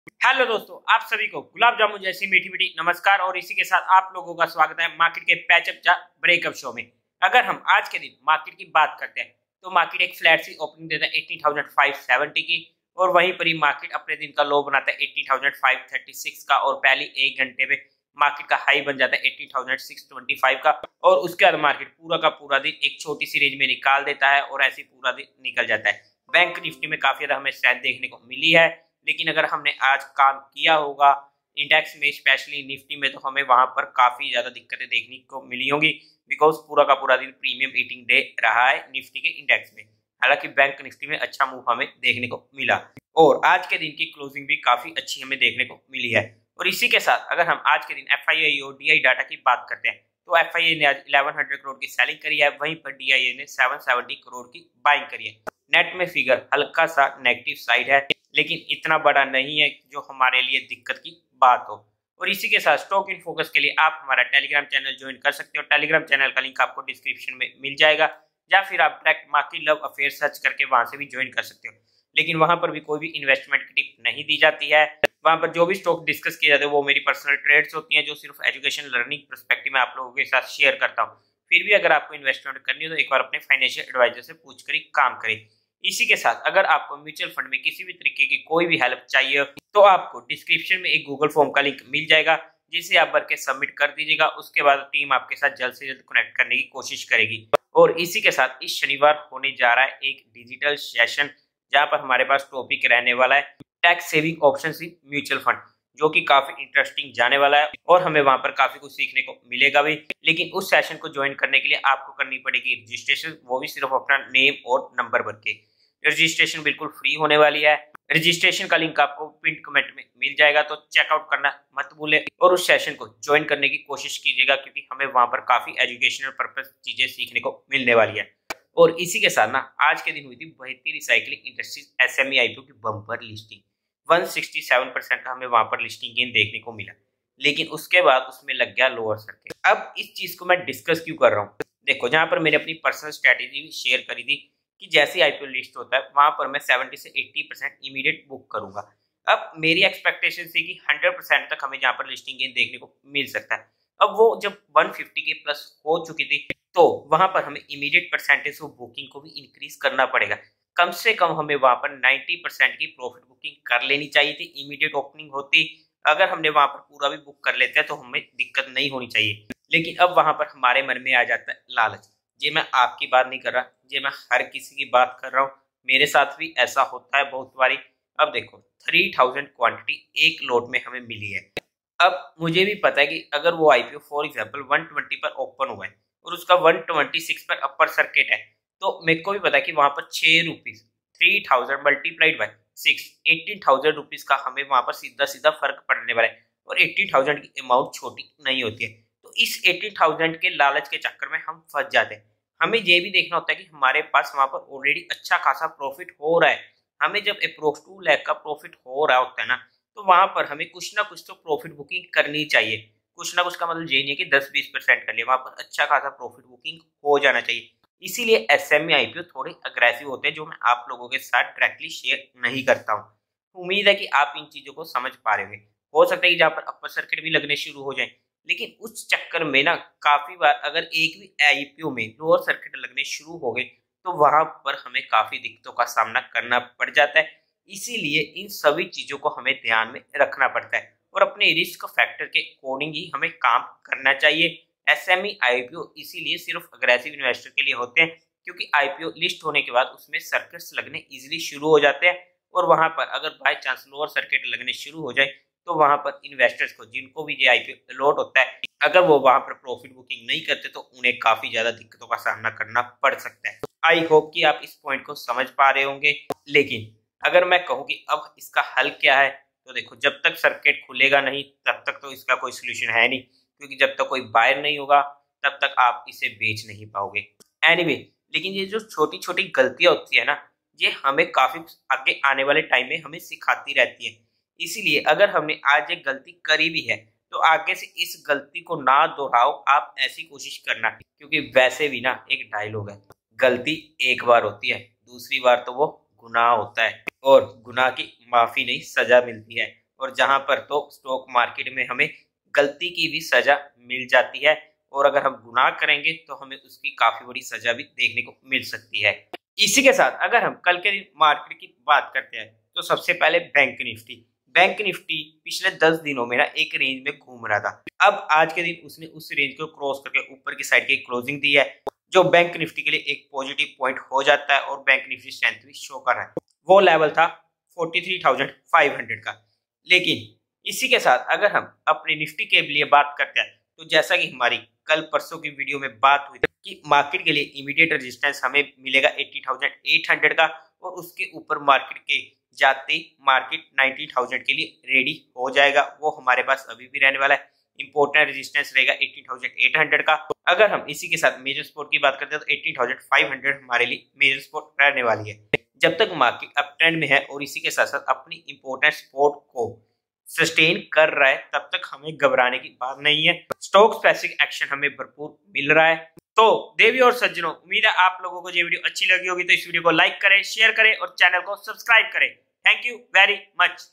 Hello दोस्तों, आप सभी को गुलाब जामुन जैसी मीठी मीठी नमस्कार और इसी के साथ आप लोगों का स्वागत है मार्केट के पैचअप या ब्रेकअप शो में। अगर हम आज के दिन मार्केट की बात करते हैं तो मार्केट एक फ्लैट सी ओपनिंग देता है 18,570 की और वहीं पर ही मार्केट अपने दिन का लो बनाता है 18,536 का और पहली एक घंटे में मार्केट का हाई बन जाता है 18,625 का और उसके बाद मार्केट पूरा का पूरा दिन एक छोटी सी रेंज में निकाल देता है और ऐसे पूरा दिन निकल जाता है। बैंक निफ्टी में काफी ज्यादा हमें स्ट्रेंथ देखने को मिली है, लेकिन अगर हमने आज काम किया होगा इंडेक्स में स्पेशली निफ्टी में तो हमें वहां पर काफी ज्यादा दिक्कतें देखने को मिली होंगी बिकॉज पूरा का पूरा दिन प्रीमियम ईटिंग डे रहा है निफ्टी के इंडेक्स में। हालांकि बैंक निफ्टी में अच्छा मूव हमें देखने को मिला और आज के दिन की क्लोजिंग भी काफी अच्छी हमें देखने को मिली है। और इसी के साथ अगर हम आज के दिन एफआईआई और डीआई डाटा की बात करते हैं तो एफआईआई ने आज 1100 करोड़ की सेलिंग करी है, वहीं पर डीआईए ने 770 करोड़ की बाइंग करी है। नेट में फिगर हल्का सा नेगेटिव साइड है लेकिन इतना बड़ा नहीं है जो हमारे लिए दिक्कत की बात हो। और इसी के साथ स्टॉक इन फोकस के लिए आप हमारा टेलीग्राम चैनल ज्वाइन कर सकते हो। टेलीग्राम चैनल का लिंक आपको डिस्क्रिप्शन में मिल जाएगा या फिर आप direct market love affair search करके वहां से भी ज्वाइन कर सकते हो। लेकिन वहां पर भी कोई भी इन्वेस्टमेंट की टिप नहीं दी जाती है। वहां पर जो भी स्टॉक डिस्कस किए जाते हैं वो मेरी पर्सनल ट्रेड्स होती हैं जो सिर्फ एजुकेशन लर्निंग पर्सपेक्टिव में आप लोगों के साथ शेयर करता हूँ। फिर भी अगर आपको इन्वेस्टमेंट करनी हो तो एक बार अपने फाइनेंशियल एडवाइजर से पूछ कर ही काम करें। इसी के साथ अगर आपको म्यूचुअल फंड में किसी भी तरीके की कोई भी हेल्प चाहिए तो आपको डिस्क्रिप्शन में एक गूगल फॉर्म का लिंक मिल जाएगा जिसे आप भर के सबमिट कर दीजिएगा। उसके बाद टीम आपके साथ जल्द से जल्द कनेक्ट करने की कोशिश करेगी। और इसी के साथ इस शनिवार होने जा रहा है एक डिजिटल सेशन जहां पर हमारे पास टॉपिक रहने वाला है tax saving option in mutual fund, जो कि काफी इंटरेस्टिंग जाने वाला है और हमें वहां पर काफी कुछ सीखने को मिलेगा भी। लेकिन उस सेशन को ज्वाइन करने के लिए आपको करनी पड़ेगी रजिस्ट्रेशन, वो भी सिर्फ अपना नेम और नंबर भर के। रजिस्ट्रेशन बिल्कुल फ्री होने वाली है। रजिस्ट्रेशन का लिंक आपको पिन कमेंट में मिल जाएगा तो चेकआउट करना मत भूलें और उस सेशन को ज्वाइन करने की कोशिश कीजिएगा क्योंकि हमें वहां पर काफी एजुकेशनल पर्पस चीजें सीखने को मिलने वाली है। और इसी के साथ ना आज के दिन हुई थी भारतीय रिसाइकलिंग इंडस्ट्रीज एसएमई आईपीओ की बम्पर लिस्टिंग। 167% का हमें वहां पर लिस्टिंग गेन देखने को मिला, लेकिन उसके बाद उसमें लग गया लोअर सर्किट। अब इस चीज को मैं डिस्कस क्यों कर रहा हूँ, देखो जहां पर मैंने अपनी पर्सनल स्ट्रेटेजी शेयर करी थी कि जैसे आईपीओ लिस्ट होता है वहां पर मैं 70 से 80% इमीडिएट बुक करूंगा। अब मेरी एक्सपेक्टेशन थी कि 100% तक हमें जहां पर लिस्टिंग गेन देखने को मिल सकता है। अब वो जब 150 के प्लस हो चुकी थी तो वहां पर हमें इमीडिएट परसेंटेज ऑफ बुकिंग को भी इंक्रीज करना पड़ेगा। कम से कम हमें वहां पर 90% की प्रॉफिट बुकिंग कर लेनी चाहिए थी इमीडिएट ओपनिंग होती। अगर हमने वहां पर पूरा भी बुक कर लेते हैं तो हमें दिक्कत नहीं होनी चाहिए। लेकिन अब वहां पर हमारे मन में आ जाता है लालच। ये मैं आपकी बात नहीं कर रहा, ये मैं हर किसी की बात कर रहा हूँ, मेरे साथ भी ऐसा होता है बहुत बारी। अब देखो 3000 क्वांटिटी एक लोट में हमें मिली है। अब मुझे भी पता है कि अगर वो आईपीओ फॉर एग्जांपल 120 पर ओपन हुआ है और उसका 126 पर अपर सर्किट है तो मेरे को भी पता है कि वहां पर 6 रुपीज 3000 मल्टीप्लाइड बाय 6 18,000 रुपीज का हमें वहां पर सीधा सीधा फर्क पड़ने वाला है। और 80,000 की अमाउंट छोटी नहीं होती है, तो इस 80,000 के लालच के चक्कर में हम फंस जाते हैं। हमें ये भी देखना होता है कि हमारे पास वहां पर ऑलरेडी अच्छा खासा प्रॉफिट हो रहा है। हमें जब अप्रोक्स 2 लाख का प्रॉफिट हो रहा होता है ना तो वहां पर हमें कुछ ना कुछ तो प्रॉफिट बुकिंग करनी चाहिए। कुछ ना कुछ का मतलब ये नहीं है कि 10-20% कर लिया, वहां पर अच्छा खासा प्रॉफिट बुकिंग हो जाना चाहिए। इसीलिए एसएमई आईपीओ थोड़े अग्रेसिव होते हैं जो मैं आप लोगों के साथ डायरेक्टली शेयर नहीं करता हूँ। उम्मीद है कि आप इन चीजों को समझ पा रहे होंगे। हो सकता है कि जहाँ पर अपर सर्किट भी लगने शुरू हो जाए, लेकिन उस चक्कर में ना काफी बार अगर एक भी आईपीओ में लोअर सर्किट लगने शुरू हो गए तो वहां पर हमें काफी दिक्कतों का सामना करना पड़ जाता है। इसीलिए इन सभी चीजों को हमें ध्यान में रखना पड़ता है और अपने रिस्क फैक्टर के अकॉर्डिंग ही हमें काम करना चाहिए। एसएमई आईपीओ इसीलिए सिर्फ अग्रेसिव इन्वेस्टर के लिए होते हैं क्योंकि आईपीओ लिस्ट होने के बाद उसमें सर्किट्स लगने इजीली शुरू हो जाते हैं और वहां पर अगर बाय चांस लोअर सर्किट लगने शुरू हो जाए तो वहां पर इन्वेस्टर्स को जिनको भी ये आईपीओ अलॉट होता है अगर वो वहां पर प्रॉफिट बुकिंग नहीं करते तो उन्हें काफी ज्यादा दिक्कतों का सामना करना पड़ सकता है। आई होप कि आप इस पॉइंट को समझ पा रहे होंगे। लेकिन अगर मैं कहूँ कि अब इसका हल क्या है तो देखो जब तक सर्किट खुलेगा नहीं तब तक तो इसका कोई सोल्यूशन है नहीं, क्योंकि जब तक कोई बायर नहीं होगा तब तक आप इसे बेच नहीं पाओगे। एनीवे लेकिन ये जो छोटी छोटी गलतियां होती है ना ये हमें काफी आगे आने वाले टाइम में हमें सिखाती रहती है। इसीलिए अगर हमने आज एक गलती करी भी है तो आगे से इस गलती को ना दोहराओ, आप ऐसी कोशिश करना। क्योंकि वैसे भी ना एक डायलॉग है, गलती एक बार होती है दूसरी बार तो वो गुनाह होता है और गुनाह की माफी नहीं सजा मिलती है। और जहां पर तो स्टॉक मार्केट में हमें गलती की भी सजा मिल जाती है, और अगर हम गुनाह करेंगे तो हमें उसकी काफी बड़ी सजा भी देखने को मिल सकती है। इसी के साथ अगर हम कल के दिन मार्केट की बात करते हैं तो सबसे पहले बैंक निफ्टी पिछले 10 दिनों में ना एक रेंज में घूम रहा था। अब आज के दिन उसने उस रेंज को क्रॉस करके ऊपर की साइड की क्लोजिंग दी है, जो बैंक निफ्टी के लिए एक पॉजिटिव पॉइंट हो जाता है और बैंक निफ्टी स्ट्रेंथ भी शो कर रहा है। वो लेवल था 43,500 का। लेकिन इसी के साथ अगर हम अपने निफ्टी के लिए बात करते हैं तो जैसा कि हमारी कल परसों की वीडियो में बात हुई थी कि मार्केट के लिए इमीडिएट रेजिस्टेंस हमें मिलेगा 80,800 का, और उसके ऊपर मार्केट के जाते मार्केट 90,000 के लिए रेडी हो जाएगा। वो हमारे पास अभी भी रहने वाला है। इंपॉर्टेंट रेजिस्टेंस रहेगा 18,800 का। अगर हम इसी के साथ मेजर सपोर्ट की बात करते हैं तो 18,500 हमारे लिए मेजर सपोर्ट रहने वाली है। जब तक मार्केट अप ट्रेंड में है और इसी के साथ साथ अपनी इंपॉर्टेंट सपोर्ट को सस्टेन कर रहा है, तब तक हमें घबराने की बात नहीं है। स्टॉक स्पेसिफिक एक्शन हमें भरपूर मिल रहा है। तो देवी और सज्जनों, उम्मीद है आप लोगों को ये वीडियो अच्छी लगी होगी, तो इस वीडियो को लाइक करें, शेयर करें और चैनल को सब्सक्राइब करें। Thank you very much.